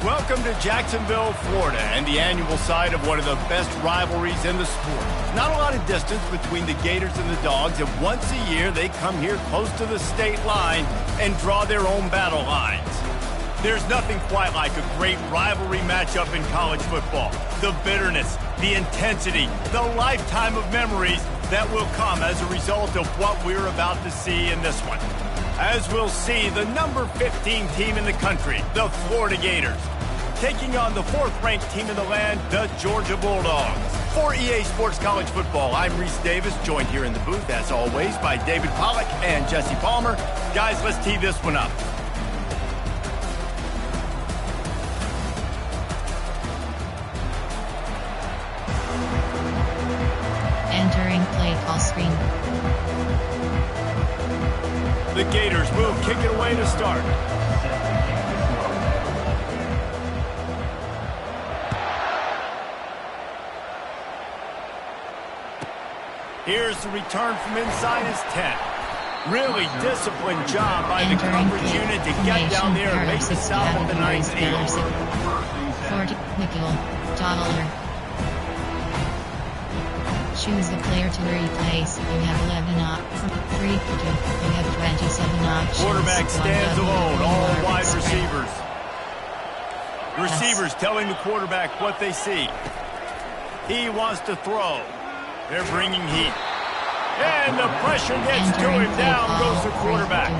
Welcome to Jacksonville, Florida, and the annual site of one of the best rivalries in the sport. Not a lot of distance between the Gators and the Dogs, and once a year they come here close to the state line and draw their own battle lines. There's nothing quite like a great rivalry matchup in college football. The bitterness, the intensity, the lifetime of memories that will come as a result of what we're about to see in this one. As we'll see, the number 15 team in the country, the Florida Gators, taking on the 4th-ranked team in the land, the Georgia Bulldogs. For EA Sports College Football, I'm Reese Davis, joined here in the booth, as always, by David Pollack and Jesse Palmer. Guys, let's tee this one up. Entering play call screen. The Gators will kick it away to start. Here's the return from inside his 10. Really disciplined job by the coverage unit to get down there and make the stop at the 9th field. 40 nickel dollar. Choose the player to replace. You have 11 options. 3 to 2. You have 27 options. Quarterback stands alone, all wide receivers. Receivers telling the quarterback what they see. He wants to throw. They're bringing heat. And the pressure gets to him. Down goes the quarterback.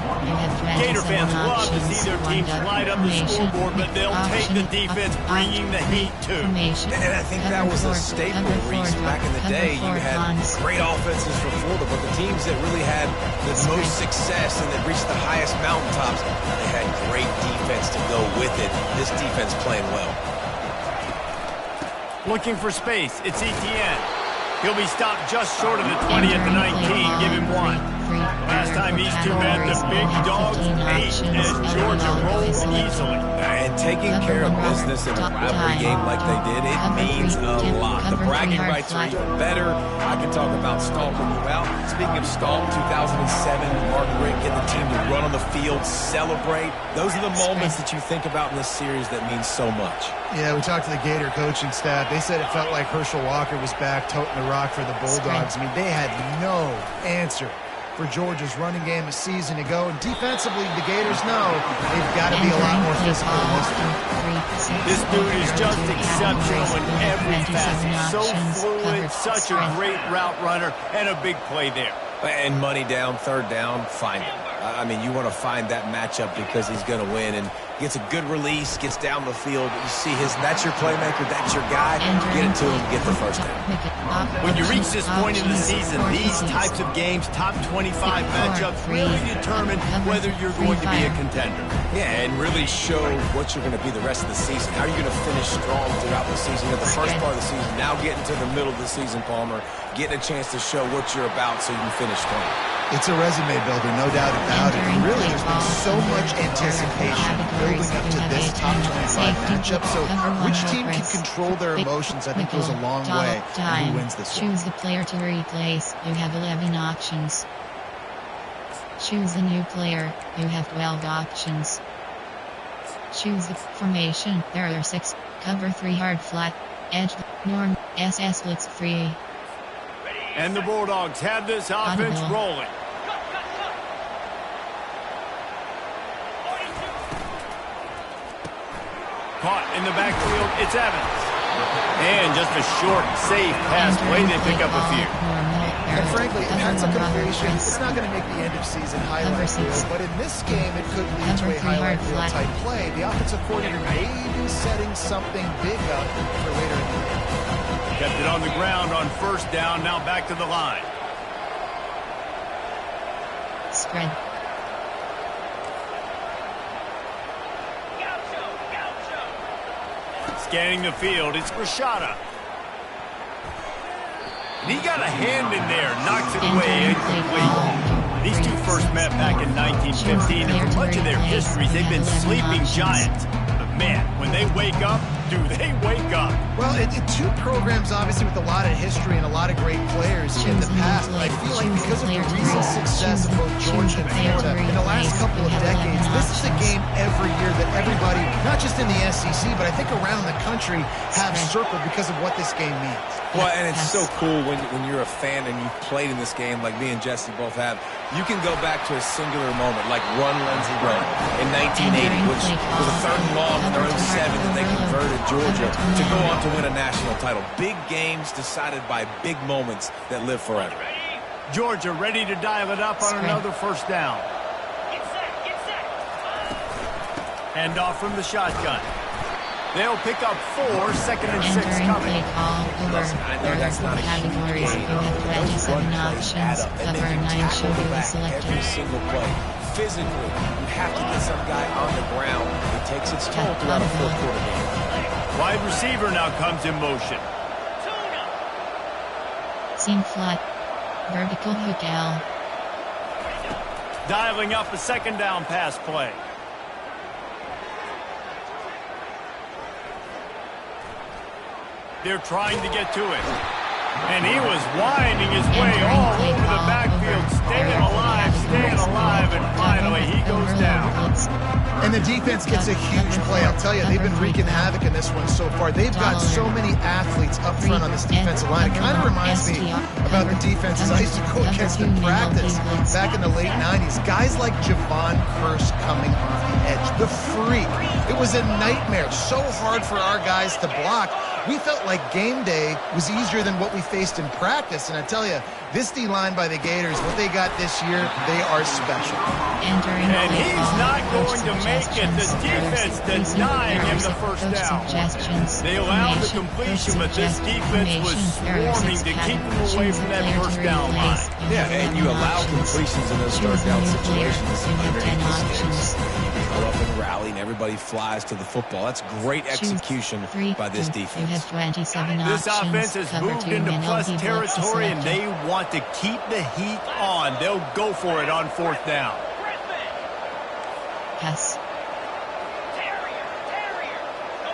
Gator fans love to see their teams light up the scoreboard, but they'll take the defense bringing the heat too. And I think that was a staple, Reese. Back in the day, you had great offenses for Florida, but the teams that really had the most success and that reached the highest mountaintops, they had great defense to go with it. This defense playing well. Looking for space. It's Etienne. He'll be stopped just short of the 20 at the 19. Give him 1. Last time these two met, the Big Dogs 8 as Georgia rolled easily. And taking care of business in a rivalry game like they did, it means a lot. The bragging rights are even better. I can talk about stalling you out. Speaking of stall, 2007, Mark Richt getting the team to run on the field, celebrate. Those are the moments that you think about in this series that mean so much. Yeah, we talked to the Gator coaching staff. They said it felt like Herschel Walker was back toting the rock for the Bulldogs. I mean, they had no answer for Georgia's running game a season ago. And defensively, the Gators know they've got to be a lot more physical in this one. This dude is just exceptional in every facet. So fluid, such a great route runner, and a big play there. And money down, 3rd down, find him. I mean, you want to find that matchup because he's going to win. And gets a good release, gets down the field. You see that's your playmaker, that's your guy. Get it to him, get the 1st down. When you reach this point in the season, these types of games, top 25 matchups, really determine whether you're going to be a contender. Yeah, and really show what you're going to be the rest of the season. How are you going to finish strong throughout the season? At the first part of the season, now getting to the middle of the season, Palmer, getting a chance to show what you're about so you can finish strong. It's a resume builder, no doubt about it. And really, there's been so much anticipation building up to this top 25 matchup. So which team can control their emotions, I think, goes a long way in who wins this one. Choose the player to replace. You have 11 options. Choose the new player. You have 12 options. Choose the formation. There are 6. Cover 3 hard flat. Edge norm. SS splits 3. And the Bulldogs have this offense rolling. Caught in the backfield, it's Evans. And just a short, safe pass play, they pick up a few. And frankly, if that's a completion, it's not going to make the end of season highlight reel, but in this game, it could lead to a highlight reel type play. The offensive coordinator may be setting something big up for later in the game. Kept it on the ground on 1st down, now back to the line. Spread. Scanning the field, it's Rashada. And he got a hand in there, knocks it away incomplete. These two first met back in 1915, and for much of their histories, they've been sleeping giants. But man, when they wake up, do they wake up? Well, two programs, obviously, with a lot of history and a lot of great players in the past. But I feel like because of the recent success of both Georgia and Florida in the last couple of decades, this is a game every year that everybody, not just in the SEC, but I think around the country, have circled because of what this game means. Well, and it's so cool when you're a fan and you've played in this game like me and Jesse both have. You can go back to a singular moment, like Run Lindsey Run in 1980, which was a 3rd and long in their own 7 that they converted Georgia to go on to win a national title. Big games decided by big moments that live forever. Georgia ready to dial it up on another first down. Hand off from the shotgun. They'll pick up 4, 2nd and 6 coming. Listen, I know that's not a categories. You have 27 options. Cover 9 should be selected. Every single play. Physically, you have to get some guy on the ground. It takes its toll throughout a 4-quarter game. Wide receiver now comes in motion. Seam flat. Vertical hook L. Dialing up a 2nd down pass play. They're trying to get to it. And he was winding his way all over the backfield, staying alive, and finally he goes down. And the defense gets a huge play. I'll tell you, they've been wreaking havoc in this one so far. They've got so many athletes up front on this defensive line. It kind of reminds me about the defenses I used to go against in practice back in the late 90s. Guys like Javon Curse coming off the edge. The freak. It was a nightmare. So hard for our guys to block. We felt like game day was easier than what we faced in practice. And I tell you, this D-line by the Gators, what they got this year, they are special. And he's not going to make it. The defense denying him the first down. They allowed the completion, but this defense was swarming to keep him away from that first down line. Yeah, and you allow completions in those third down situations. You go up and rally, and everybody flies to the football. That's great execution by this defense. This offense has moved into plus territory, and they want to keep the heat on. They'll go for it on 4th down. Yes.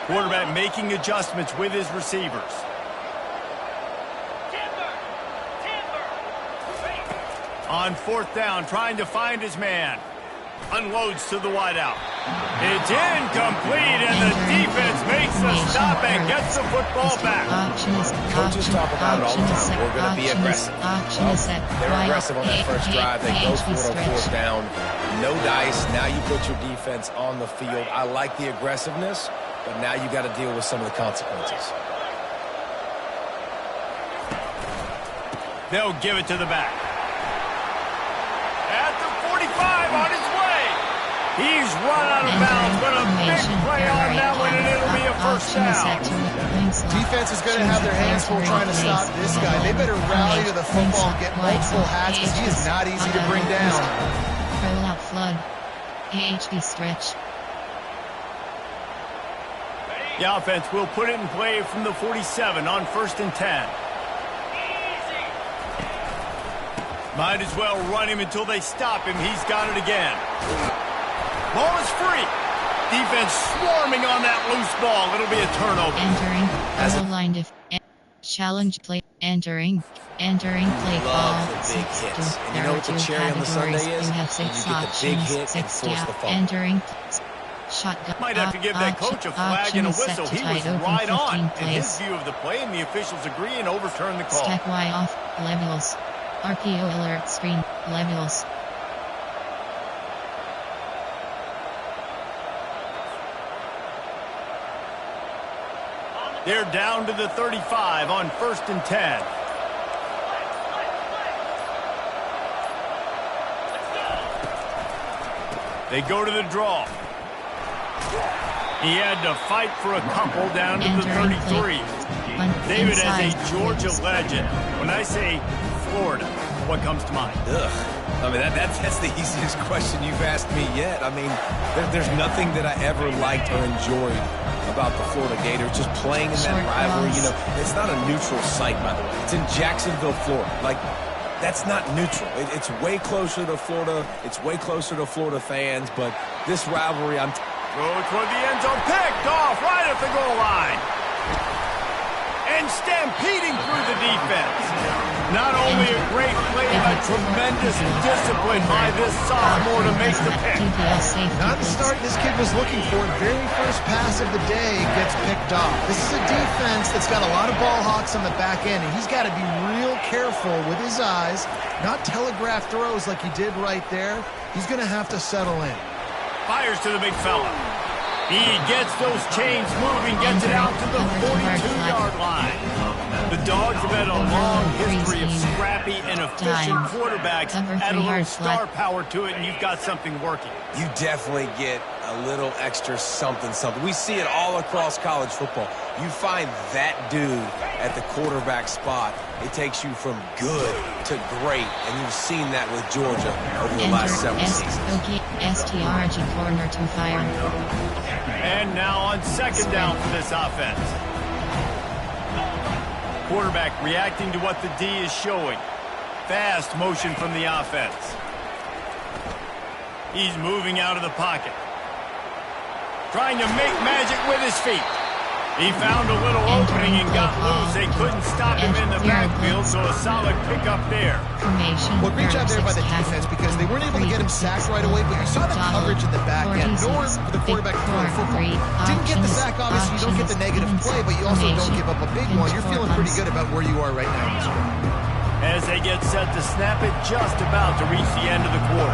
Quarterback making adjustments with his receivers. On 4th down, trying to find his man. Unloads to the wideout. It's incomplete, and the defense makes the stop and gets the football back. Coaches talk about it all the time. We're going to be aggressive. Well, they're aggressive on that first drive. They go for it on 4th down. No dice. Now you put your defense on the field. I like the aggressiveness, but now you got to deal with some of the consequences. They'll give it to the back. At the 45 on his way. He's run out of bounds, but a big play on that one, and it'll be a first down. Defense is going to have their hands full trying to stop this guy. They better rally to the football and get multiple hats because he is not easy to bring down. Roll out flood. AHD stretch. The offense will put it in play from the 47 on 1st and 10. Might as well run him until they stop him. He's got it again. Ball is free. Defense swarming on that loose ball. It'll be a turnover. Entering. Line challenge play. Entering play call. Love the big hits. And you know what the cherry on the sundae is? You have 6 options. 6 down. Entering. Shotgun. Might have to give that coach a flag and a whistle. He was right on in his view of the play, and the officials agree and overturn the call. Stack Y off. Levels. RPO alert screen. Levels. They're down to the 35 on 1st and 10. They go to the draw. He had to fight for a couple down to the 33. David, as a Georgia legend, when I say Florida, what comes to mind? I mean, that's the easiest question you've asked me yet. I mean, there's nothing that I ever liked or enjoyed about the Florida Gators, just playing in that rivalry. You know, it's not a neutral site, by the way. It's in Jacksonville, Florida. Like, that's not neutral. It's way closer to Florida. It's way closer to Florida fans. But this rivalry, Throw toward the end zone. Picked off right at the goal line. And stampeding through the defense. Not only a great play, but tremendous discipline by this sophomore to make the pick. Not the start this kid was looking for. Very first pass of the day gets picked off. This is a defense that's got a lot of ball hawks on the back end, and he's got to be real careful with his eyes, not telegraph throws like he did right there. He's going to have to settle in. Fires to the big fella. He gets those chains moving, gets it out to the 42-yard line. The Dogs have had a long history of scrappy and efficient quarterbacks. Add a little star power to it, and you've got something working. You definitely get a little extra something. We see it all across college football. You find that dude at the quarterback spot, it takes you from good to great, and you've seen that with Georgia over the last several seasons. STRG corner to fire. And now on second down for this offense. Quarterback reacting to what the D is showing. Fast motion from the offense. He's moving out of the pocket. Trying to make magic with his feet. He found a little opening and got loose. They couldn't stop him in the backfield, so a solid pickup there. Well, great job there by the defense because they weren't able to get him sacked right away, but you saw the coverage in the back end. Nor for the quarterback to throw football. Didn't get the sack, obviously. You don't get the negative play, but you also don't give up a big one. You're feeling pretty good about where you are right now in this game. As they get set to snap it, just about to reach the end of the quarter.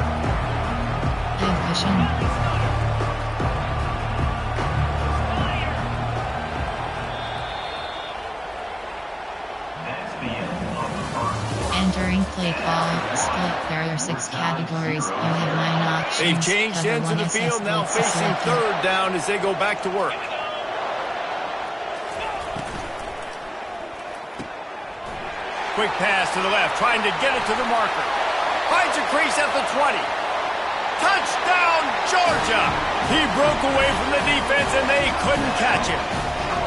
Entering play call, split. There are 6 categories. You have 9 options. They've changed ends of the field, now facing third down as they go back to work. Quick pass to the left, trying to get it to the marker. Finds a crease at the 20. Touchdown, Georgia! He broke away from the defense, and they couldn't catch him.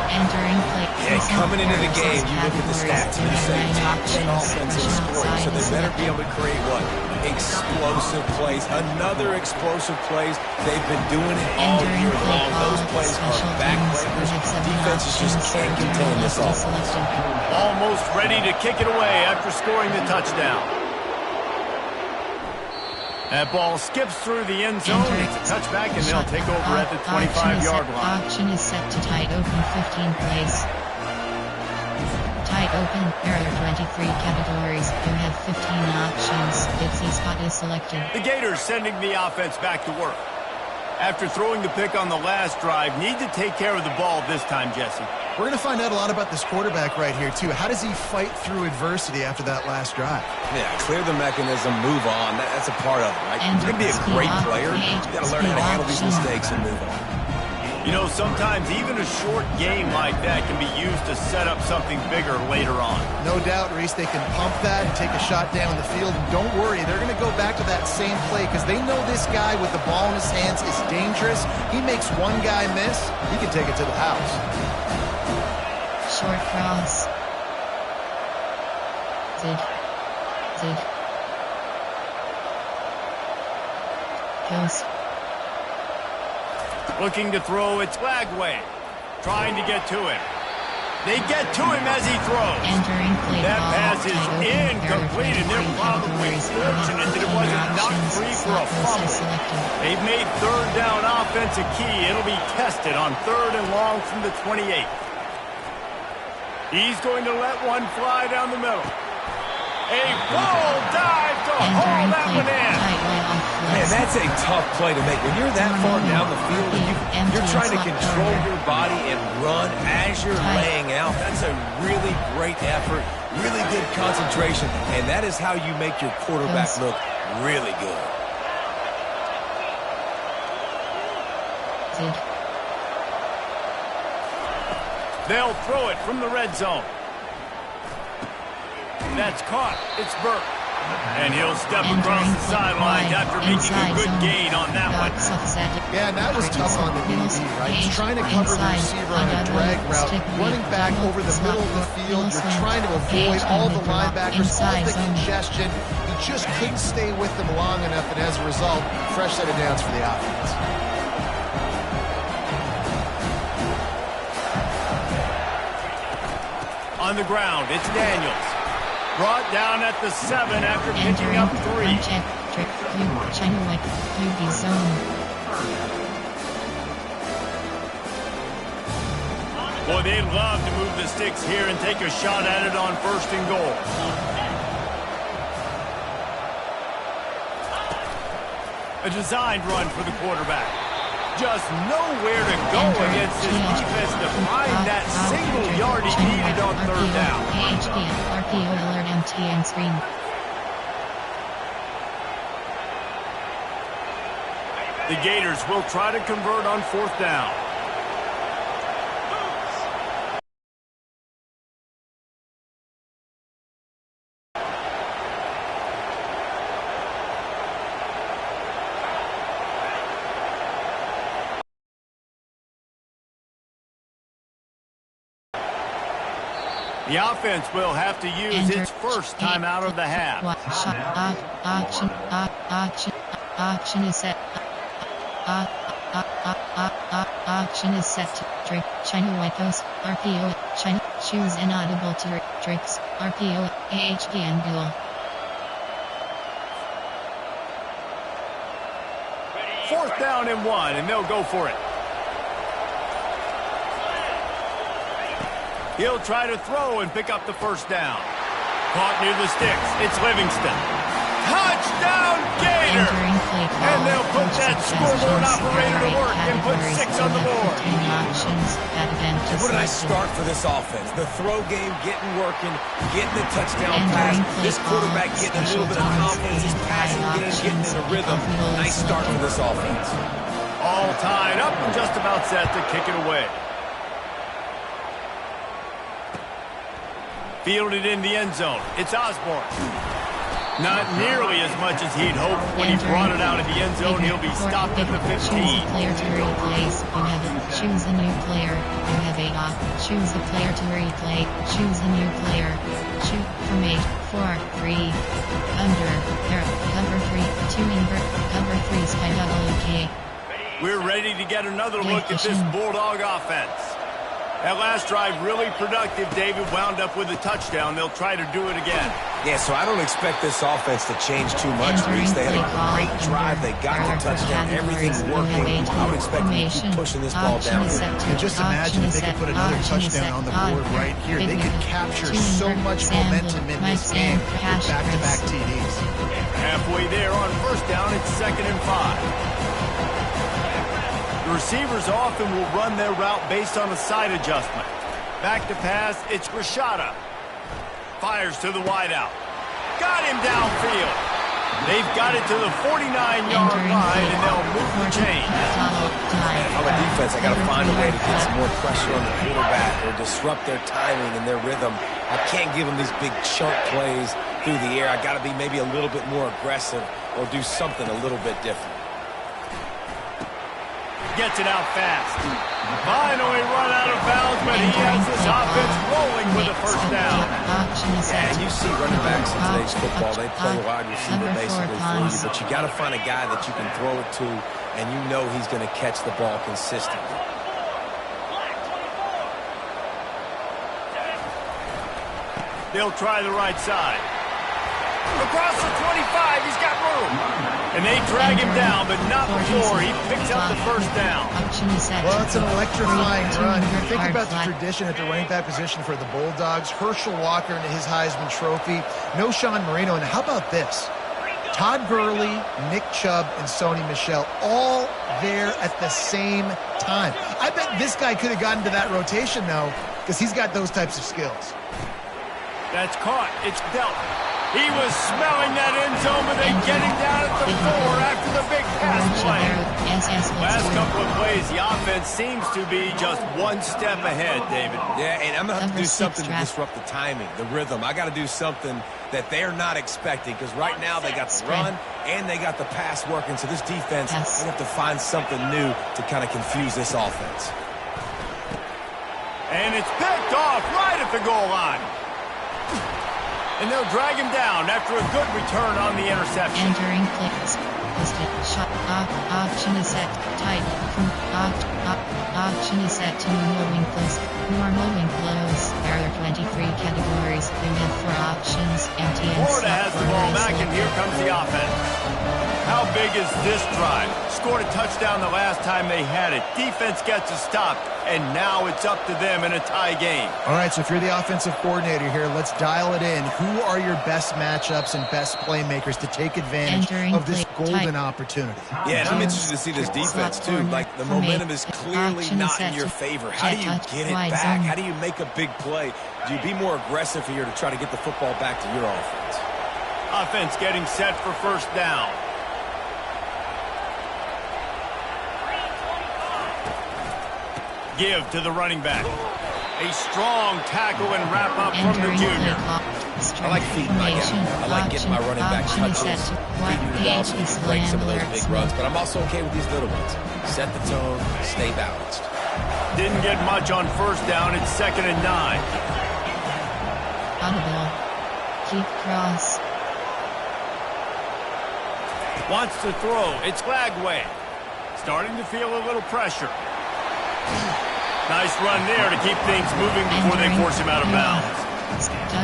Entering play. Yeah, coming into the game, you look at the stats and you say, top-10 offensive scoring, so they better be able to create what? Explosive plays. Another explosive plays. They've been doing it all year long. Those plays are backbreakers. Defenses just can't contain this offense. Almost ready to kick it away after scoring the touchdown. That ball skips through the end zone. It's a touchback, and they'll take over at the 25-yard line. Auction is set to tight open 15 plays. Tight open, there are 23 categories. You have 15 options. Dixie spot is selected. The Gators sending the offense back to work. After throwing the pick on the last drive, need to take care of the ball this time, Jesse. We're going to find out a lot about this quarterback right here, too. How does he fight through adversity after that last drive? Yeah, clear the mechanism, move on. That's a part of it, right? You're going to be a great player. You've got to learn how to handle these mistakes and move on. You know, sometimes even a short game like that can be used to set up something bigger later on. No doubt, Reese, they can pump that and take a shot down the field. And don't worry, they're going to go back to that same play because they know this guy with the ball in his hands is dangerous. He makes one guy miss, he can take it to the house. Short cross. Zig. Post. Looking to throw, it's Flagway. Trying to get to him. They get to him as he throws. That pass is incomplete, and they're probably fortunate that it wasn't knocked free for a fumble. They've made third down offense a key. It'll be tested on 3rd and long from the 28. He's going to let one fly down the middle. A full dive to haul that one in. Man, that's a tough play to make. When you're that far down the field and you're trying to control your body and run as you're laying out, that's a really great effort, really good concentration, and that is how you make your quarterback look really good. They'll throw it from the red zone. That's caught. It's Burke. And he'll step across the sidelines after making a good gain on that one. Yeah, and that was tough on the DB, right? He's trying to cover the receiver on a drag route, running back over the middle of the field. You're trying to avoid all the linebackers, all the congestion. He just couldn't stay with them long enough, and as a result, fresh set of downs for the offense. On the ground, it's Daniels. Brought down at the 7 after picking up 3. Check, trick, China White, QB zone. Boy, they'd love to move the sticks here and take a shot at it on 1st and goal. A designed run for the quarterback. Just nowhere to go against this defense to find that single yard he needed on 3rd down. RPO alert MTN screen. The Gators will try to convert on 4th down. The offense will have to use its first time out of the half. Auction is set. Auction is set to trick. China White House. RPO. China. Choose inaudible to tricks. RPO. AHPN goal. 4th down and 1, and they'll go for it. He'll try to throw and pick up the 1st down. Caught near the sticks. It's Livingston. Touchdown, Gator! And they'll put that scoreboard operator to work and put 6 on the board. Where did I start for this offense? The throw game getting working, getting the touchdown pass. This quarterback getting a little bit of confidence. His passing game getting in a rhythm. Nice start for this offense. All tied up and just about set to kick it away. Fielded in the end zone. It's Osborne. Not nearly as much as he'd hoped when he brought it out of the end zone. He'll be stopped at the 15. Choose the player to replace. You have a choose a new player. You have a choose the player to replay. Choose a new player. Shoot from 8, 4, 3. Under. There. Cover 3. 2 invert. Cover 3 spy WK. We're ready to get another look at this Bulldog offense. That last drive really productive. David wound up with a touchdown. They'll try to do it again. Yeah, so I don't expect this offense to change too much. Reese, they had a great drive. They got the touchdown. Everything's working. I would expect them to keep pushing this ball down. And just imagine if they could put another touchdown on the board right here. They could capture so much momentum in this game with back-to-back TDs. Halfway there on 1st down, it's 2nd and 5. The receivers often will run their route based on a side adjustment. Back to pass, it's Rashada. Fires to the wideout. Got him downfield. They've got it to the 49-yard line, and they'll move the chain. On the defense, I got to find a way to get some more pressure on the quarterback or disrupt their timing and their rhythm. I can't give them these big chunk plays through the air. I got to be maybe a little bit more aggressive or do something a little bit different. Gets it out fast. Finally run out of bounds, but he has this offense rolling with a 1st down. And you see running backs in today's football, they play wide receiver basically for you, but you got to find a guy that you can throw it to, and you know he's going to catch the ball consistently. They'll try the right side. Across the 25, he's got room. And they drag him down, but not before he picks up the 1st down. Well, it's an electrifying run. If you think about the tradition at the running back position for the Bulldogs, Herschel Walker into his Heisman Trophy, no Sean Marino, and how about this? Todd Gurley, Nick Chubb, and Sony Michel all there at the same time. I bet this guy could have gotten to that rotation, though, because he's got those types of skills. That's caught. It's dealt. He was smelling that end zone, but they get him down at the 4 after the big pass play. Last couple of plays, the offense seems to be just one step ahead, David. Yeah, and I'm going to have to do something to disrupt the timing, the rhythm. I got to do something that they're not expecting, because right now they got the run and they got the pass working. So this defense, they have to find something new to kind of confuse this offense. And it's picked off right at the goal line. And they'll drag him down after a good return on the interception. Entering clicks. Listed. Shot. Option is set. Type. Option is set to normal wing close. Normal wing close. There are 23 categories. You have 4 options. Empty and Florida has the ball back, and here comes the offense. How big is this drive? Scored a touchdown the last time they had it. Defense gets a stop, and now it's up to them in a tie game. All right, so if you're the offensive coordinator here, let's dial it in. Who are your best matchups and best playmakers to take advantage of this golden opportunity? Yeah, and I'm interested to see this defense, too. Like, the momentum is clearly not in your favor. How do you get it back? How do you make a big play? Do you be more aggressive here to try to get the football back to your offense? Offense getting set for first down. Give to the running back. A strong tackle and wrap up from the junior. I like feeding my guy. I like getting my running back touches, feeding the ball so he can break some of those big runs. But I'm also okay with these little ones. Set the tone, stay balanced. Didn't get much on first down. It's 2nd and 9. Audible. Keep cross. Wants to throw. It's Glagway. Starting to feel a little pressure. Nice run there to keep things moving before they force him out of bounds.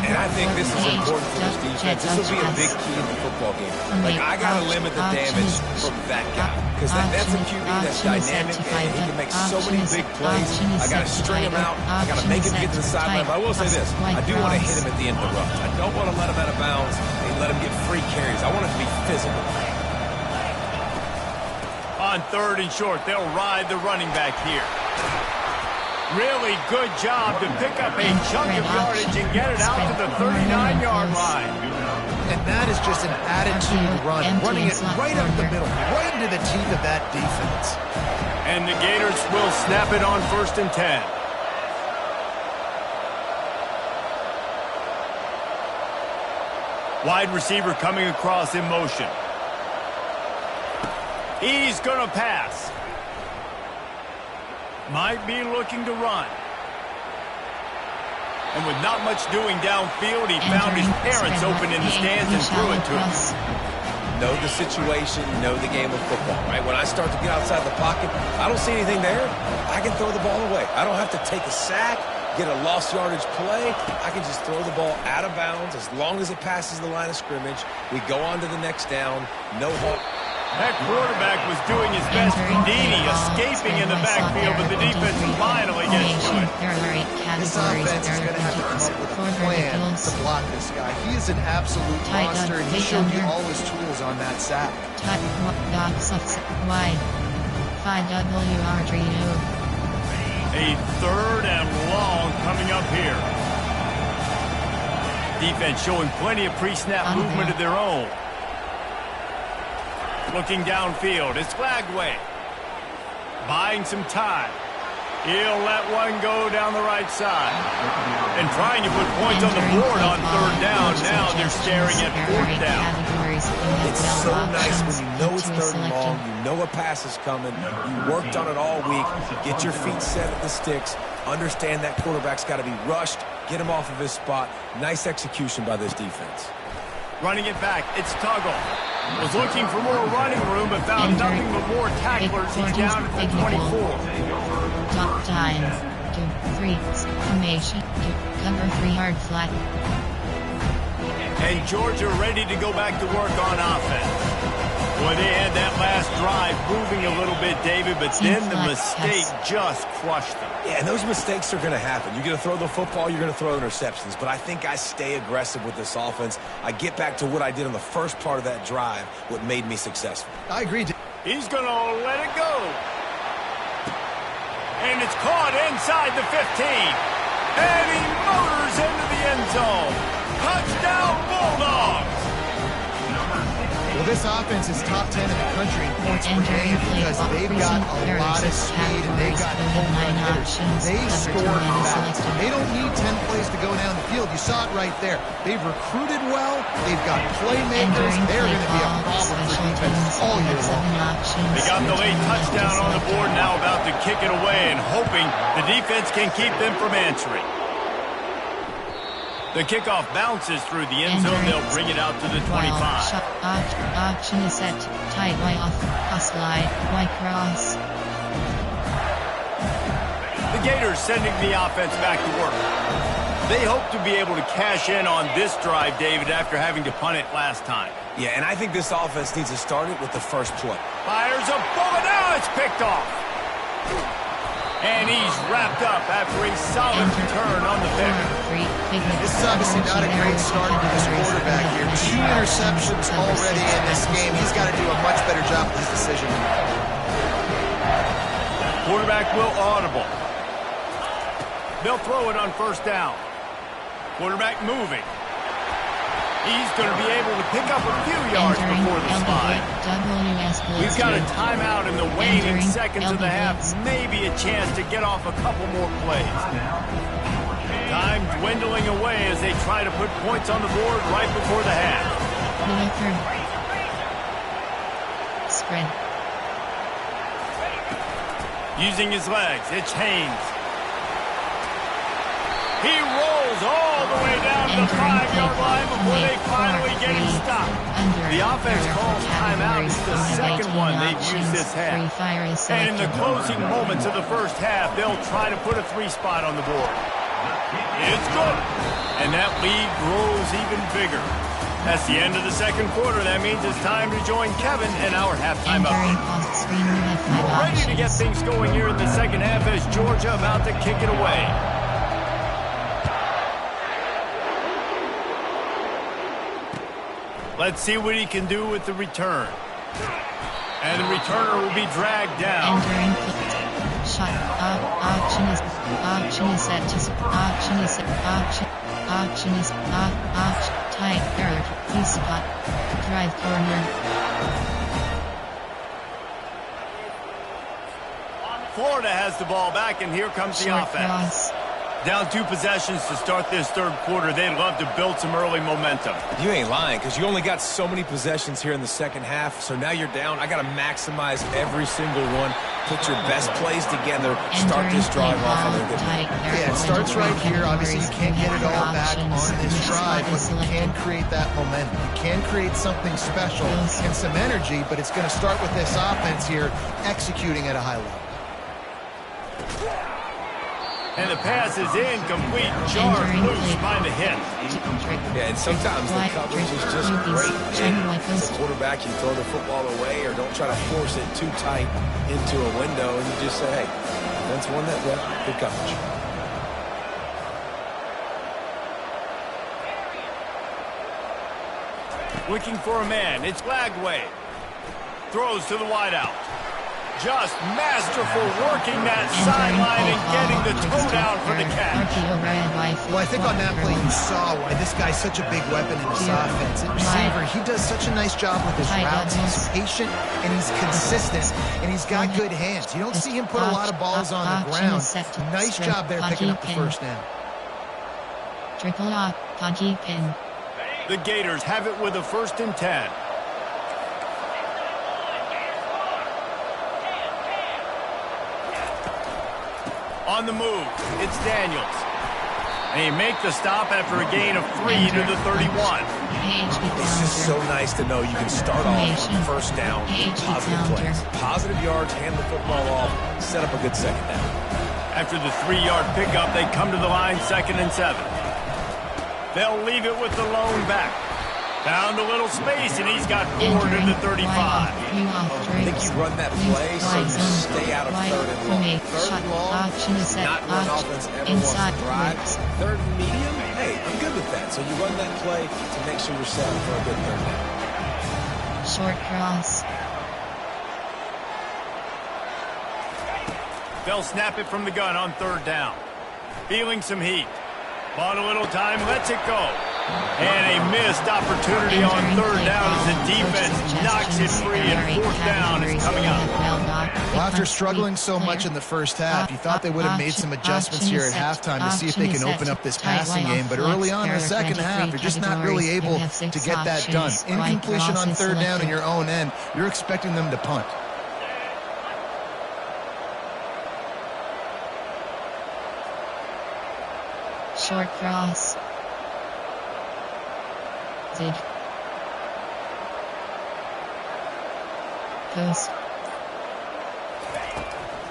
And I think this is important for this defense. This will be a big key in the football game. Like, I got to limit the damage from that guy. Because that's a QB that's dynamic, and he can make so many big plays. I got to string him out. I got to make him get to the sideline. But I will say this. I do want to hit him at the end of the runs. I don't want to let him out of bounds and let him get free carries. I want it to be physical. On 3rd and short, they'll ride the running back here. Really good job to pick up a chunk of yardage and get it out to the 39-yard line. And that is just an attitude run, running it right up the middle, right into the teeth of that defense. And the Gators will snap it on 1st and 10. Wide receiver coming across in motion. He's going to pass. Might be looking to run. And with not much doing downfield, he found his parents open in the stands and threw it to him. Know the situation, know the game of football, right? When I start to get outside the pocket, I don't see anything there. I can throw the ball away. I don't have to take a sack, get a lost yardage play. I can just throw the ball out of bounds as long as it passes the line of scrimmage. We go on to the next down. No halt. That quarterback was doing his best. Dini escaping in the backfield, but the defense finally gets to it. This offense is going to have to come up with a plan to block this guy. He is an absolute monster, and he showed you all his tools on that sack. Wide. 5WR3U. A 3rd and long coming up here. Defense showing plenty of pre-snap movement of their own. Looking downfield, it's Glagway. Buying some time. He'll let one go down the right side. And trying to put points on the board on 3rd down. Now they're staring at 4th down. It's so nice when you know it's 3rd and long, you know a pass is coming, you worked on it all week, get your feet set at the sticks, understand that quarterback's got to be rushed, get him off of his spot. Nice execution by this defense. Running it back, it's Tuggle. Was looking for more running room, but found nothing but more tacklers. He's down at the 24. Top time. 2-3. Formation. Cover 3 hard flat. And Georgia ready to go back to work on offense. Boy, they had that last drive moving a little bit, David, but then the mistake just crushed them. Yeah, and those mistakes are going to happen. You're going to throw the football, you're going to throw interceptions. But I think I stay aggressive with this offense. I get back to what I did on the first part of that drive, what made me successful. I agree. He's going to let it go. And it's caught inside the 15. And he motors into the end zone. Touchdown, Bulldogs. Well, this offense is top 10 in the country in points per game because they've got a lot of speed and they've got playmakers. They score fast. They don't need 10 plays to go down the field. You saw it right there. They've recruited well. They've got playmakers. They're going to be a problem for defense all year long. They got the late touchdown on the board, now about to kick it away and hoping the defense can keep them from answering. The kickoff bounces through the end zone. They'll bring it out to the 25. Option is set. Tight Y off. Slide. Y cross. Gators sending the offense back to work. They hope to be able to cash in on this drive, David, after having to punt it last time. Yeah, and I think this offense needs to start it with the first play. Fires a bullet. Now it's picked off. And he's wrapped up after a solid return on the pick. This is obviously not a great start for this quarterback here. 2 interceptions already in this game. He's got to do a much better job with his decision. Quarterback will audible. They'll throw it on first down. Quarterback moving. He's going to be able to pick up a few yards before the slide. We've got a timeout in the waning seconds of the half. Maybe a chance to get off a couple more plays. Time dwindling away as they try to put points on the board right before the half. Spread. Using his legs, it's Haynes. He rolls all the way down to the 5-yard line before they finally get him stopped. The offense calls timeout. It's the second one they've used this half. And in the closing moments of the first half, they'll try to put a 3 spot on the board. It's good. And that lead grows even bigger. That's the end of the second quarter. That means it's time to join Kevin in our halftime update. Ready to get things going here in the second half as Georgia about to kick it away. Let's see what he can do with the return. And the returner will be dragged down. Shot. Option is set to option is tight error. Please spot. Drive corner. Florida has the ball back, and here comes the offense. Cross. Down 2 possessions to start this third quarter. They'd love to build some early momentum. You ain't lying, because you only got so many possessions here in the second half, so now you're down. I got to maximize every single one. Put your best plays together. Start this drive off on a good note. Yeah, it starts right here. Obviously, you can't get it all back on this drive, but you can create that momentum. You can create something special and some energy, but it's going to start with this offense here executing at a high level. And the pass is incomplete. Jarred loose by the hit. Yeah, and sometimes the coverage is just great. And as a quarterback, you throw the football away or don't try to force it too tight into a window, and you just say, hey, defense won that, well, good coverage. Looking for a man. It's Lagway. Throws to the wideout. Just masterful working that sideline and getting the toe down for the catch. Well, I think on that play you saw why this guy's such a big weapon in this offense. At receiver, he does such a nice job with his routes. He's patient and he's consistent, and he's got good hands. You don't see him put a lot of balls on the ground. Nice job there picking up the first down. Triple up, Conky pin. The Gators have it with a 1st and 10. On the move, it's Daniels. And he make the stop after a gain of 3 to the 31. It's just so nice to know you can start off on first down with positive plays. Positive yards, hand the football off, set up a good second down. After the 3-yard pickup, they come to the line 2nd and 7. They'll leave it with the lone back. Found a little space, and he's got 4 to the 35. I think you run that play so you stay out of 3rd and long. 3rd and long, not where an offense ever wants to drive. 3rd and medium, hey, I'm good with that. So you run that play to make sure you're set up for a good 3rd down. Short cross. They'll snap it from the gun on 3rd down. Feeling some heat. Bought a little time, lets it go. And a missed opportunity on 3rd down as the defense knocks it free, and 4th down is coming up. Well, after struggling so much in the first half, you thought they would have made some adjustments here at halftime to see if they can open up this passing game. But early on in the second half, they're just not really able to get that done. Incompletion on 3rd down in your own end, you're expecting them to punt. Short cross. Post.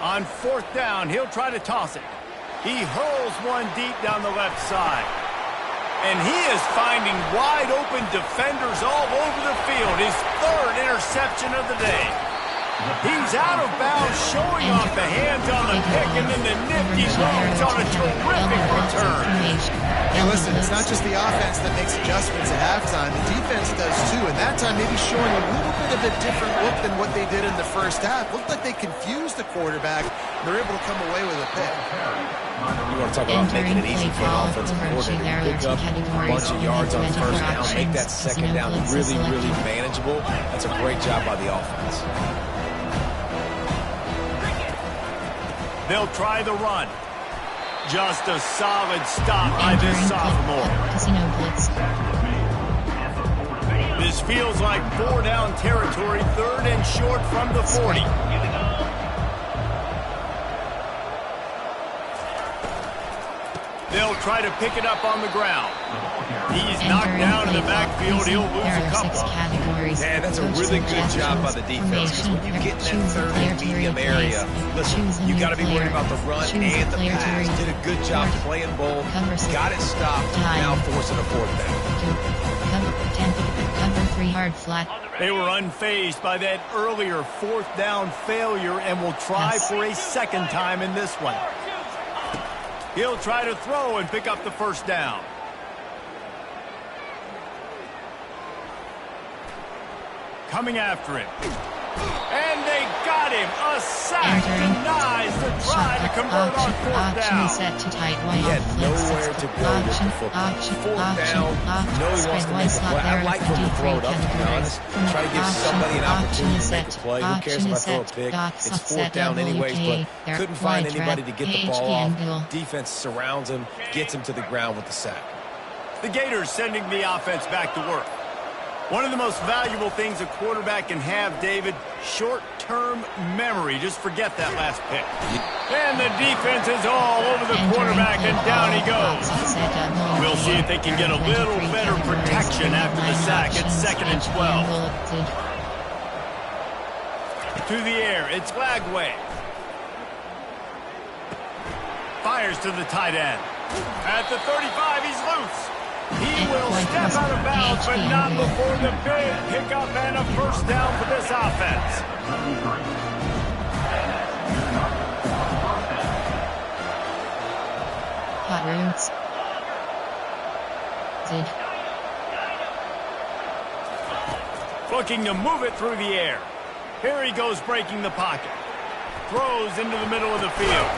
On 4th down, he'll try to toss it. He hurls one deep down the left side. And he is finding wide-open defenders all over the field. His third interception of the day. He's out of bounds, showing off the hands on the pick, and then the nifty moves on a terrific return. Hey, listen, it's not just the offense that makes adjustments at halftime. The defense does too, and that time maybe showing a little bit of a different look than what they did in the first half. Looked like they confused the quarterback. They're able to come away with a pick. You want to talk about making it easy for an offensive coordinator to pick up a bunch of yards on first down, make that second down really, really manageable. That's a great job by the offense. They'll try the run. Just a solid stop by this sophomore. This feels like 4-down territory, 3rd and short from the 40. They'll try to pick it up on the ground. He's knocked down in the backfield. He'll lose a couple. Yeah, that's a really good job by the defense, because when you get in that 3rd and medium area, listen, you got to be worried about the run and the pass. Did a good job playing both. Got it stopped. Now forcing a 4th down. Cover 3 hard flat. They were unfazed by that earlier 4th down failure and will try for a second time in this one. He'll try to throw and pick up the 1st down. Coming after him. And they got him. A sack denies the try to convert on 4th down. Set to tight He had nowhere to go with the football. 4th down. No, he wants to make a play. I like him to throw it up, to be honest. Try to give somebody an opportunity to make a play. Who cares if I throw a pick? It's 4th down anyways, but couldn't find anybody to get the ball off. Defense surrounds him, gets him to the ground with the sack. The Gators sending the offense back to work. One of the most valuable things a quarterback can have, David, short-term memory. Just forget that last pick. And the defense is all over the quarterback, and down he goes. We'll see if they can get a little better protection after the sack. It's 2nd and 12. Through the air, it's Lagway. Fires to the tight end. At the 35, he's loose. He will step out of bounds, but not before the big pickup and a 1st down for this offense. Hot roots. Looking to move it through the air. Here he goes, breaking the pocket. Throws into the middle of the field.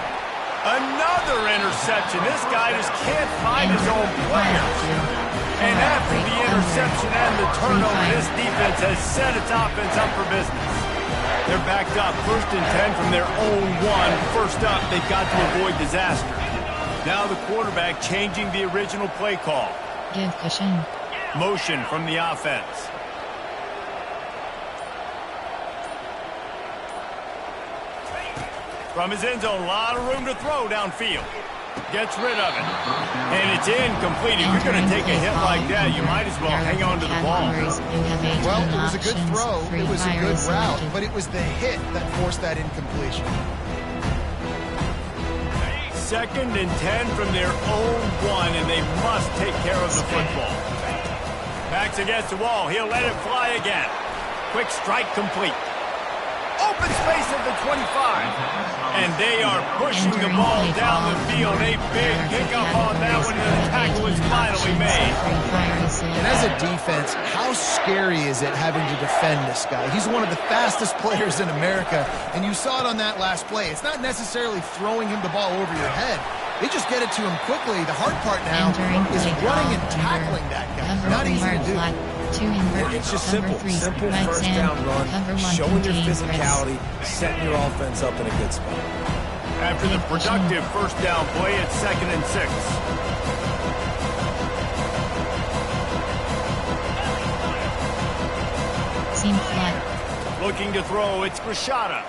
Another interception. This guy just can't find his own players. And after the interception and the turnover, this defense has set its offense up for business. They're backed up 1st and 10 from their own 1. First up, they've got to avoid disaster. Now the quarterback changing the original play call. Give cushion. Motion from the offense. From his end zone, a lot of room to throw downfield. Gets rid of it. And it's incomplete. If you're going to take a hit like that, you might as well hang on to the ball. Well, it was a good throw. It was a good route. But it was the hit that forced that incompletion. 2nd and 10 from their own 1, and they must take care of the football. Backs against the wall. He'll let it fly again. Quick strike complete. Open space at the 25. And they are pushing the ball down the field. A big pickup on that one, and the tackle is finally made. And as a defense, how scary is it having to defend this guy? He's one of the fastest players in America, and you saw it on that last play. It's not necessarily throwing him the ball over your head. They just get it to him quickly. The hard part now is running and tackling that guy. Not easy to do. It's just simple. Simple 1st down run, showing your physicality, setting your offense up in a good spot. After the productive 1st down play, it's 2nd and 6. Seam flat. Looking to throw, it's Grishada.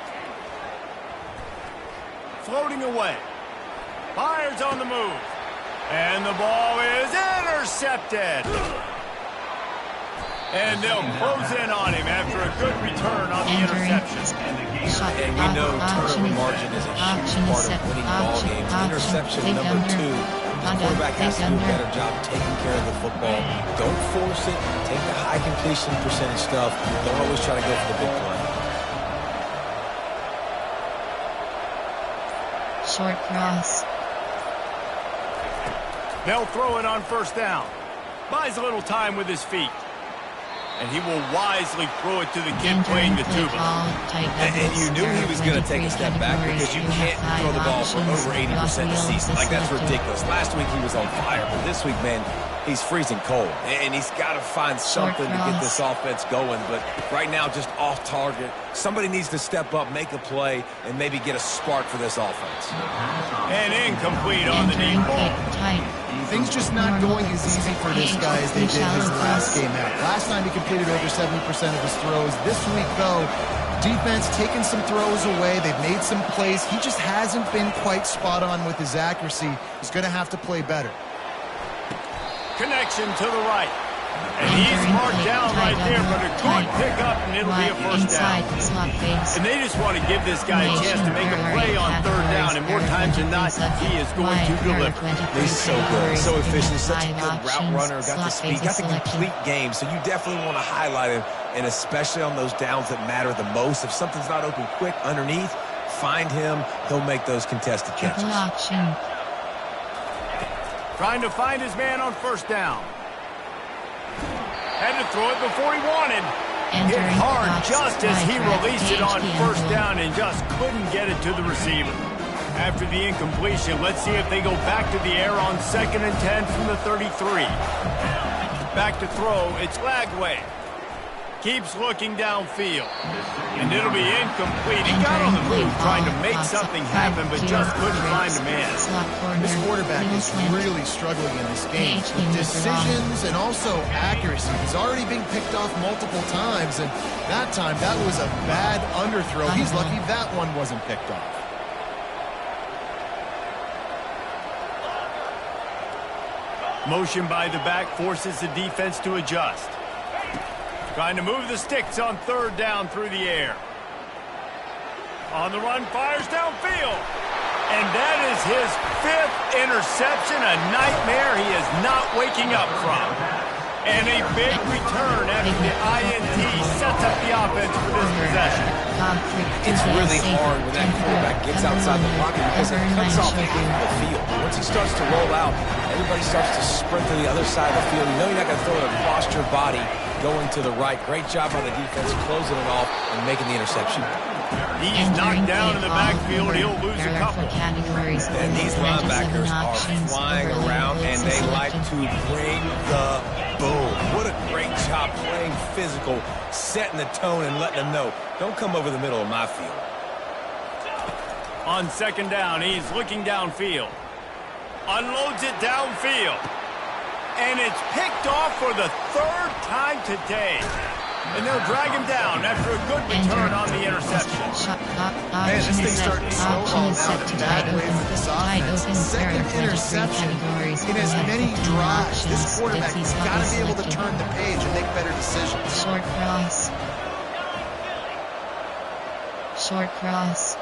Floating away. Fires on the move. And the ball is intercepted. And they'll close in on him after a good return on the interception. And we know turnover margin is a huge part of winning ball games. Interception number 2. The quarterback has to do a better job taking care of the football. Don't force it. Take the high completion percentage stuff. Don't always try to go for the big play. Short cross. They'll throw it on first down. Buys a little time with his feet. And he will wisely throw it to the kid playing the tuba. And you knew he was going to take a step back because you can't throw the ball for over 80% of the season. Like, that's ridiculous. Last week he was on fire, but this week, man, he's freezing cold. And he's got to find something to get this offense going. But right now, just off target. Somebody needs to step up, make a play, and maybe get a spark for this offense. And incomplete on the deep ball. Things just not going as easy for this guy as they did his last game out. Last time he completed over 70% of his throws. This week, though, defense taking some throws away. They've made some plays. He just hasn't been quite spot on with his accuracy. He's going to have to play better. Connection to the right. And he's marked down right there, but a good pickup, and it'll be a first down. And they just want to give this guy a chance to make a play on third down, and more times than not, he is going to deliver. He's so good, so efficient, such a good route runner, got the speed, got the complete game, so you definitely want to highlight him, and especially on those downs that matter the most. If something's not open quick underneath, find him, he'll make those contested catches. Trying to find his man on first down. Had to throw it before he wanted. Hit hard just as he released it on first down and just couldn't get it to the receiver. After the incompletion, let's see if they go back to the air on 2nd and 10 from the 33. Back to throw, it's Lagway. Keeps looking downfield. And it'll be incomplete. He got on the move trying to make something happen, but just couldn't find a man. This quarterback is really struggling in this game with decisions and also accuracy. He's already been picked off multiple times, and that time, that was a bad underthrow. He's lucky that one wasn't picked off. Motion by the back forces the defense to adjust. Trying to move the sticks on third down through the air. On the run, fires downfield. And that is his 5th interception, a nightmare he is not waking up from. And a big return after the INT sets up the offense for this possession. It's really hard when that quarterback gets outside the pocket because it cuts off half of the field. Once he starts to roll out, everybody starts to sprint to the other side of the field. You know you're not going to throw it across your body going to the right. Great job on the defense closing it off and making the interception. He's knocked down in the backfield. He'll lose a couple. And these linebackers are flying around, and they like to bring the boom. What a great job playing physical, setting the tone and letting them know, don't come over the middle of my field. On 2nd down, he's looking downfield. Unloads it downfield. And it's picked off for the 3rd time today. And they'll drag him down after a good return on the interception. Man, this thing's starting to snowball now in a bad way for this offense. 2nd interception in as many drives. This quarterback's got to be able to turn the page and make better decisions. Short cross. Short cross.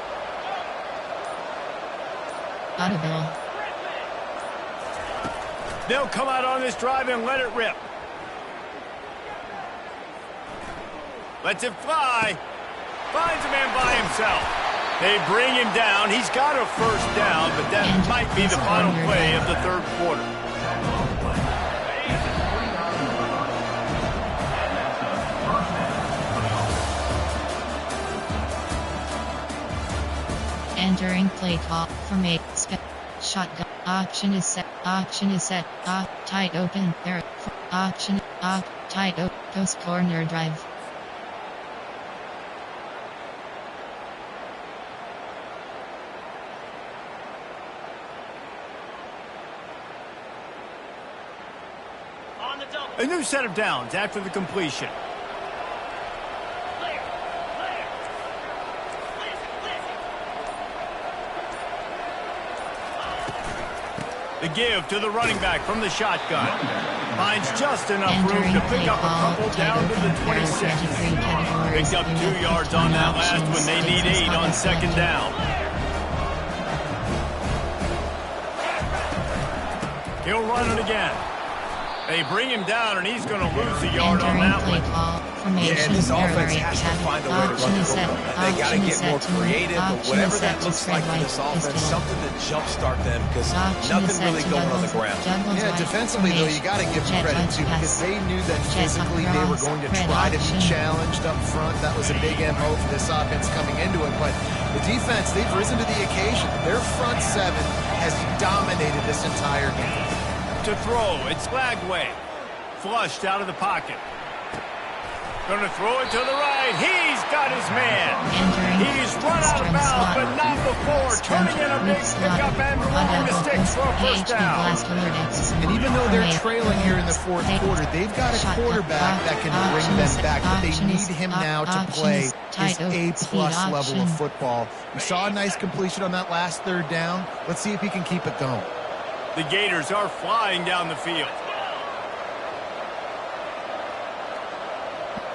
Audible. They'll come out on this drive and let it rip. Lets it fly. Finds a man by himself. They bring him down. He's got a first down, but that might be the final play of the 3rd quarter. Entering play call from a shotgun. Option is set. Option is set. Tight open. There. Option. Tight open. Post corner drive. A new set of downs after the completion. The give to the running back from the shotgun. Finds just enough room to pick up a couple down to the 26. Picked up 2 yards on that last one. They need 8 on second down. He'll run it again. They bring him down, and he's going to lose a yard on that one. Yeah, this offense has to find a way to run the football. They got to get more creative, but whatever that looks like for this offense, something to jumpstart them, because nothing really going on the ground. Yeah, defensively, though, you got to give them credit, too, because they knew that physically they were going to try to be challenged up front. That was a big MO for this offense coming into it, but the defense, they've risen to the occasion. Their front seven has dominated this entire game. To throw, it's Lagway. Flushed out of the pocket. Gonna throw it to the right. He's got his man. He's run out of bounds, but not before. Turning in a big pickup and moving the sticks for a first down. And even though they're trailing here in the fourth quarter, they've got a quarterback that can bring them back, but they need him now to play his A-plus level of football. We saw a nice completion on that last third down. Let's see if he can keep it going. The Gators are flying down the field.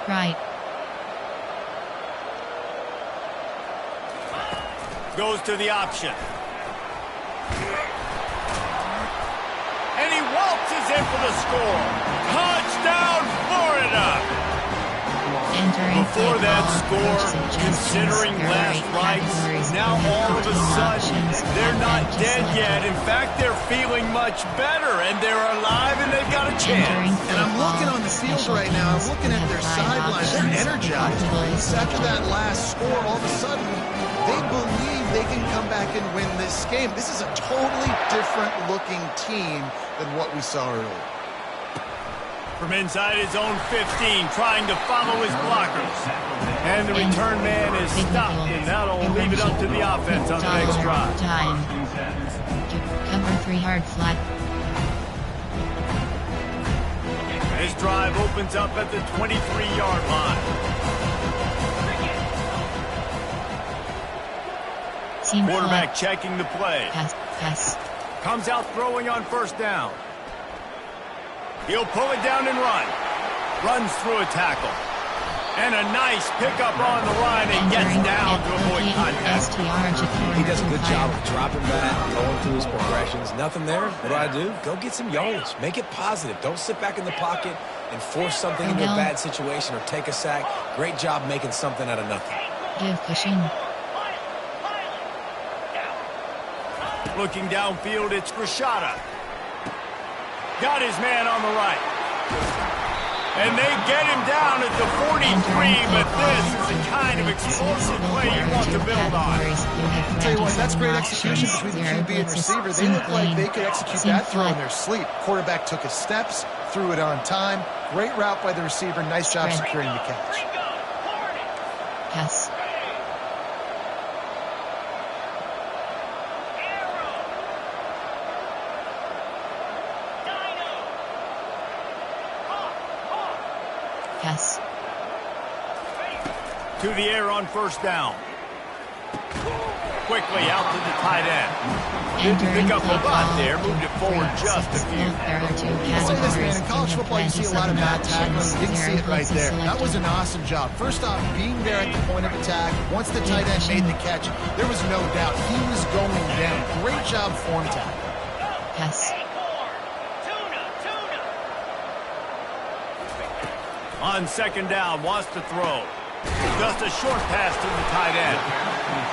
Right. Goes to the option. And he waltzes in for the score. Touchdown, Florida! Before that score, considering last rights, now all of a sudden, they're not dead yet. In fact, they're feeling much better, and they're alive, and they've got a chance. And I'm looking on the field right now. I'm looking at their sidelines. They're energized. After that last score, all of a sudden, they believe they can come back and win this game. This is a totally different-looking team than what we saw earlier. From inside his own 15, trying to follow his blockers. And the return man is stopped, and that'll leave it up to the offense on the next drive. Cover 3 hard flat. This drive opens up at the 23-yard line. Quarterback checking the play. Pass. Comes out throwing on first down. He'll pull it down and run. Runs through a tackle. And a nice pickup on the line and gets down to avoid contact. He does a good job of dropping back, going through his progressions. Nothing there. What do? Go get some yardage. Make it positive. Don't sit back in the pocket and force something into a bad situation or take a sack. Great job making something out of nothing. Give pushing. Looking downfield, it's Rashada. Got his man on the right. And they get him down at the 43, but this is the kind of explosive play you want to build on. I'll tell you what, that's great execution between the QB and receiver. They look like they could execute that throw in their sleep. Quarterback took his steps, threw it on time. Great route by the receiver. Nice job securing the catch. Pass. Pass. To the air on first down. Quickly out to the tight end. Didn't pick up a lot there. Moved it forward just a few. I'll say this, man. In college football, you see a lot of bad tackling. You didn't see it right there. That was an awesome job. First off, being there at the point of attack. Once the tight end made the catch, there was no doubt he was going down. Great job form tackle. Pass. On second down, wants to throw. Just a short pass to the tight end.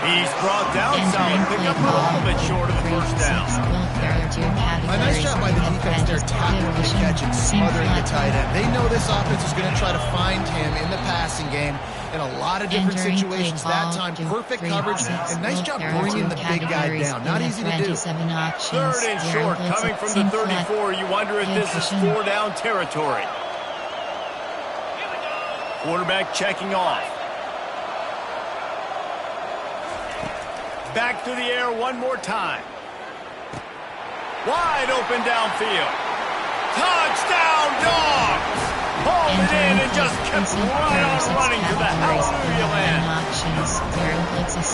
He's brought down solid pickup, a little bit short of the first down. A nice job by the defense there, tackling the catch and smothering the tight end. They know this offense is going to try to find him in the passing game in a lot of different situations. That time, perfect coverage, and nice job bringing the big guy down. Not easy to do. Third and short, coming from the 34. You wonder if this is 4-down territory. Quarterback checking off. Back to the air one more time. Wide open downfield. Touchdown, Dogs! Hauled it in and just kept right on running to the hallelujah land.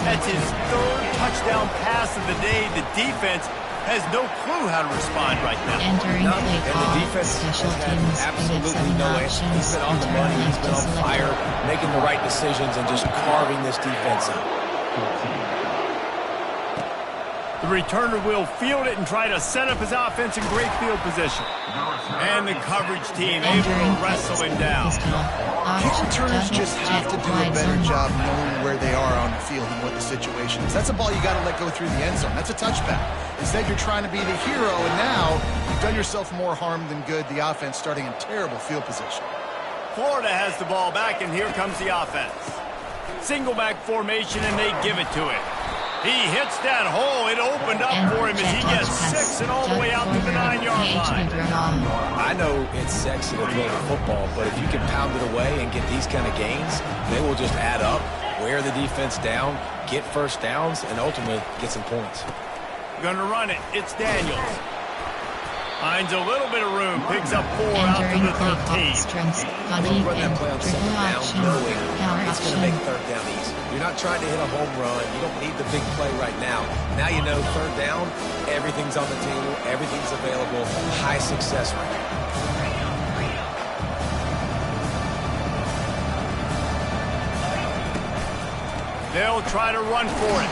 That's his third touchdown pass of the day. The defense has no clue how to respond right now. Entering play And call. the defense Special has had teams. absolutely no answer. He's been on the money. He's been on fire, making the right decisions and just carving this defense up. The returner will field it and try to set up his offense in great field position. And the coverage team able to wrestle him down. Kick returners just have to do a better job knowing where they are on the field and what the situation is. That's a ball you got to let go through the end zone. That's a touchback. Instead, you're trying to be the hero, and now you've done yourself more harm than good. The offense starting in terrible field position. Florida has the ball back, and here comes the offense. Single back formation, and they give it to him. He hits that hole. It opened up for him as he gets 6 and all the way out to the 9-yard line. I know it's sexy to throw the football, but if you can pound it away and get these kind of gains, they will just add up, wear the defense down, get first downs, and ultimately get some points. Gonna run it. It's Daniels. Finds a little bit of room. Picks up 4 out to the 13. Run that play on second down, knowing it's going to make third down easy. You're not trying to hit a home run. You don't need the big play right now. Now you know third down, everything's on the table, everything's available, high success rate. They'll try to run for it.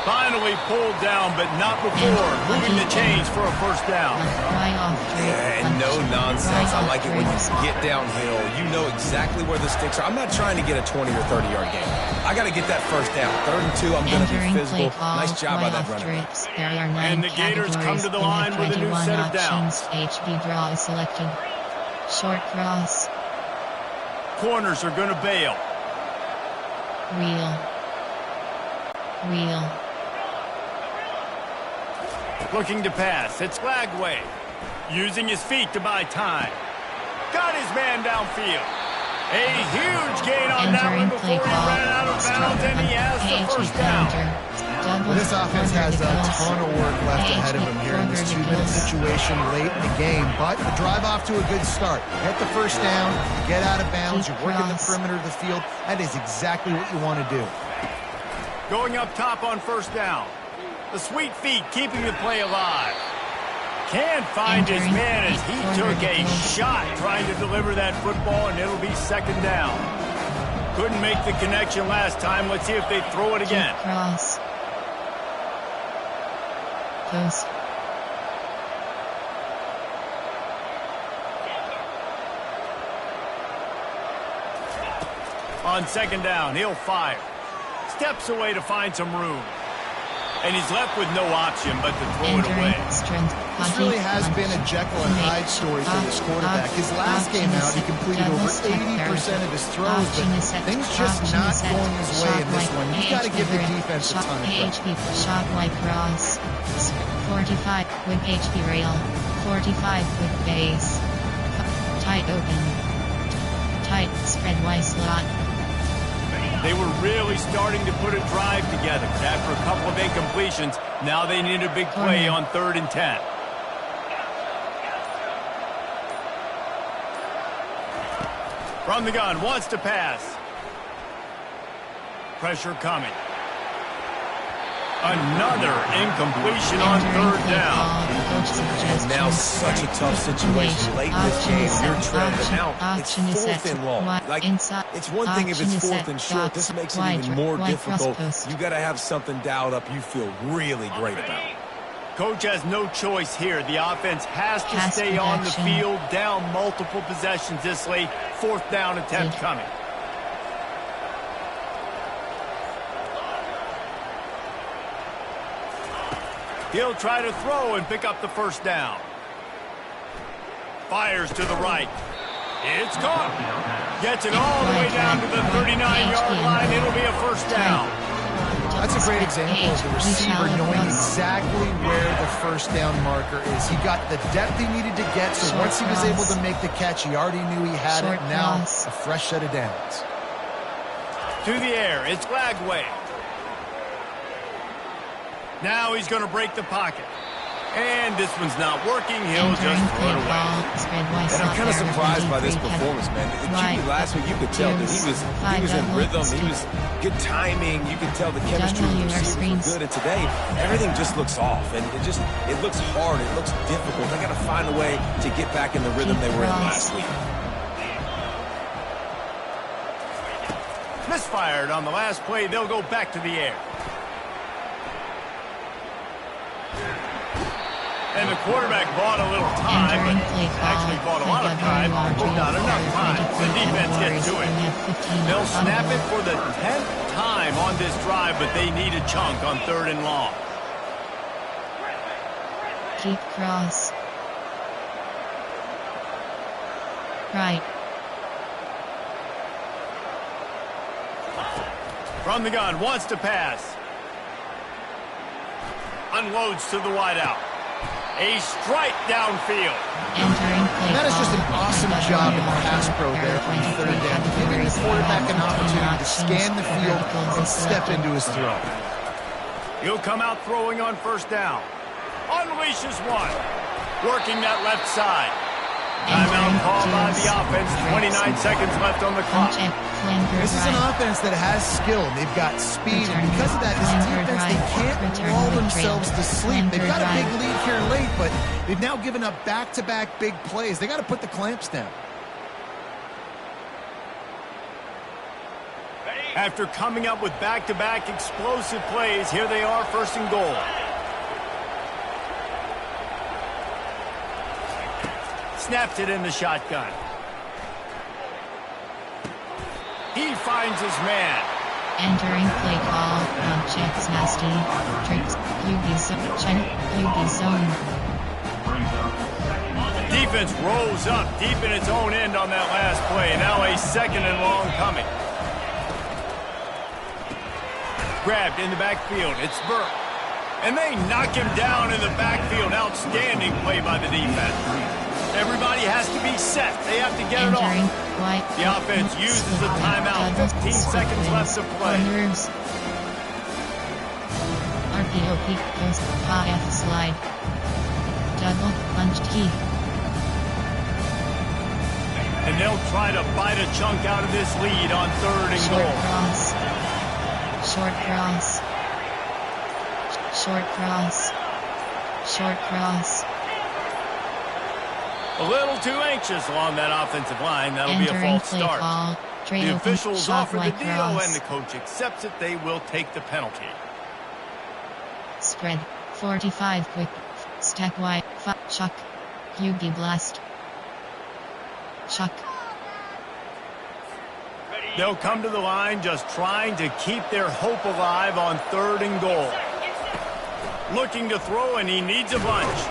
Finally pulled down, but not before moving the chains for a first down. Yeah, and no nonsense. I like it when you get downhill. You know exactly where the sticks are. I'm not trying to get a 20 or 30-yard gain. I got to get that first down. 3rd and 2, I'm going to be physical. Nice job by that running back. And the Gators come to the line with a new set of downs. HB draw is selected. Short cross. Corners are going to bail. Wheel. Looking to pass. It's Lagway. Using his feet to buy time. Got his man downfield. A huge gain on that one before he ran out of bounds, and he has the first down. Well, this offense has a ton of work left ahead of them here in this 2-minute situation late in the game, but the drive off to a good start. Get the first down, get out of bounds, you're working the perimeter of the field. That is exactly what you want to do. Going up top on first down. The sweet feet keeping the play alive. Can't find his man as he took a shot trying to deliver that football, and it'll be second down. Couldn't make the connection last time. Let's see if they throw it again. Cross. Post. On second down, he'll fire. Steps away to find some room. And he's left with no option but to throw it away. This really has been a Jekyll and Hyde story for this quarterback. His last game out, he completed over 80% of his throws, but things just not going his way in this one. You've got to give the defense a ton of credit. Shot like cross. 45 with HP rail. 45 with base. Tight open. Tight spread wide slot. They were really starting to put a drive together. After a couple of incompletions, now they need a big play on 3rd and 10. From the gun, wants to pass. Pressure coming. Another incompletion on 3rd down. And now such a tough situation late in this game. You're trailing, but now it's 4th and long. Like, it's one thing if it's 4th and short. This makes it even more difficult. You got to have something dialed up you feel really great about. Coach has no choice here. The offense has to stay on the field, down multiple possessions this late. 4th down attempt coming. He'll try to throw and pick up the first down. Fires to the right. It's caught. Gets it all the way down to the 39-yard line. It'll be a first down. That's a great example of the receiver knowing exactly where the first down marker is. He got the depth he needed to get, so once he was able to make the catch, he already knew he had it. Now, a fresh set of downs. To the air. It's Lagway. Now he's going to break the pocket. And this one's not working. He'll just throw it away. And I'm kind of surprised by this performance, man. QB last week, you could tell that he was in rhythm. He was good timing. You could tell the chemistry of the receivers were good. And today, everything just looks off. And it looks hard. It looks difficult. They got to find a way to get back in the rhythm they were in last week. Misfired on the last play. They'll go back to the air. And the quarterback bought a little time, but actually bought a lot of time, but not enough time. The defense gets to it. They'll snap it for the 10th time on this drive, but they need a chunk on 3rd and long. Keep cross. Right. From the gun, wants to pass. Unloads to the wideout. A strike downfield. That is just an awesome job in the pass pro there on 3rd down, giving the quarterback an opportunity to scan the field and step into his throw. He'll come out throwing on 1st down. Unleashes one. Working that left side. Timeout called by the offense. 29 seconds left on the clock. This is an offense that has skill. They've got speed, and because of that, this defense, they can't lull themselves to sleep. They've got a big lead here late, but they've now given up back-to-back big plays. They got to put the clamps down. After coming up with back-to-back explosive plays, here they are, 1st and goal. Snaps it in the shotgun. He finds his man. Entering play call. Checks nasty. Tricks. QB zone. Defense rolls up deep in its own end on that last play. Now a 2nd and long coming. Grabbed in the backfield. It's Burke. And they knock him down in the backfield. Outstanding play by the defense. Everybody has to be set. They have to get it off. The offense uses the timeout. 15 seconds left to play. RPO peak post F slide. Double punched key. And they'll try to bite a chunk out of this lead on 3rd and goal. Short cross. Short cross. Short cross. A little too anxious along that offensive line. That'll be a false start. The officials offer the deal, and the coach accepts it. They will take the penalty. Spread. 45 quick. Stack wide. Chuck. QB blast. Chuck. They'll come to the line just trying to keep their hope alive on 3rd and goal. Looking to throw, and he needs a bunch.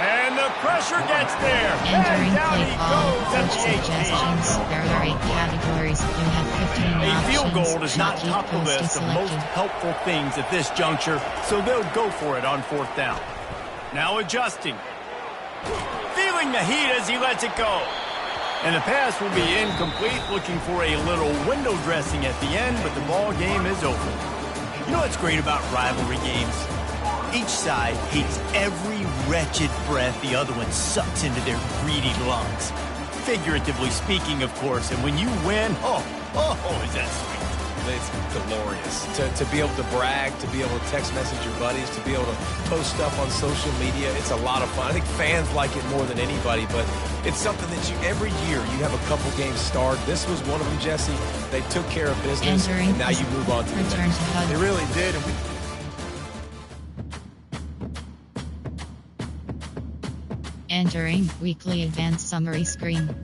And the pressure gets there. Entering and down play he call. goes at the 18. Suggestions. There are 8 categories. You have 15 options. A field goal does not top the list of most helpful things at this juncture, so they'll go for it on 4th down. Now adjusting. Feeling the heat as he lets it go. And the pass will be incomplete, looking for a little window dressing at the end, but the ball game is over. You know what's great about rivalry games? Each side hates every wretched breath the other one sucks into their greedy lungs. Figuratively speaking, of course, and when you win, oh, is that sweet. It's glorious. To be able to brag, to be able to text message your buddies, to be able to post stuff on social media, it's a lot of fun. I think fans like it more than anybody, but it's something that every year you have a couple games start. This was one of them, Jesse. They took care of business, and now you move on to the next. They really did, and Entering weekly advanced summary screen.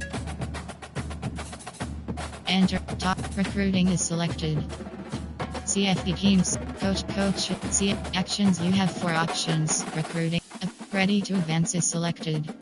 Enter top recruiting is selected. CFB teams, coach, see actions. You have 4 options. Recruiting, ready to advance is selected.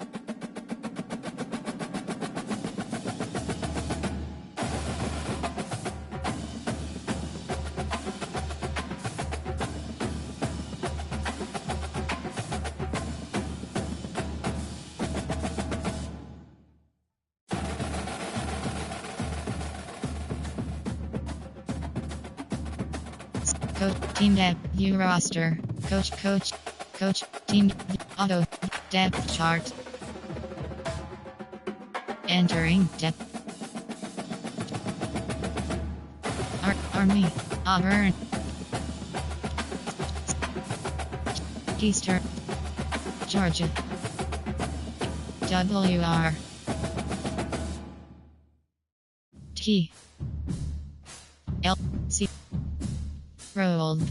Team dev, view roster, coach, Team auto depth chart. Entering depth. Army, Auburn, Eastern, Georgia, WR, T, L, C, Rolled,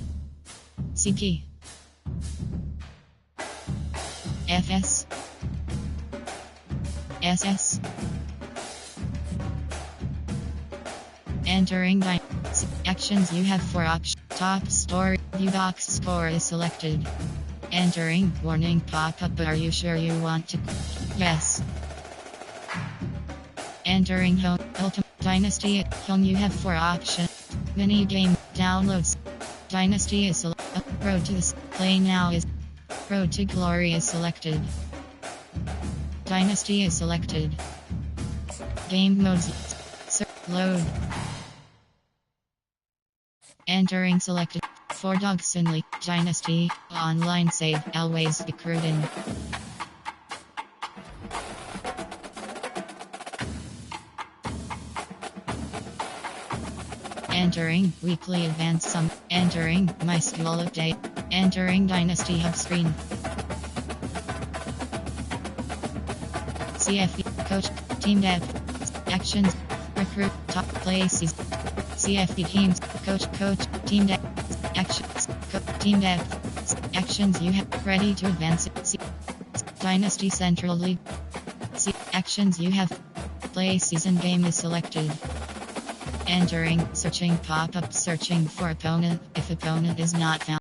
CP, FS, SS, entering actions you have 4 options. Top story, view box score is selected. Entering warning pop-up. Are you sure you want to? Yes. Entering home, Ultimate Dynasty at home you have 4 options. Mini game, downloads. Dynasty is selected. Road to the play now is. Road to Glory is selected. Dynasty is selected. Game modes. Load. Entering selected. 4 dogs in League Dynasty. Online save. Always recruiting. Entering weekly advance sum. Entering my school update. Entering Dynasty Hub screen. CFP coach. Team depth. Actions. Recruit. Top places. CFP teams. Coach. Team depth. Actions. Team depth. Actions you have ready to advance. Dynasty Central League. Actions you have. Play season game is selected. Entering searching pop-up searching for opponent. If opponent is not found.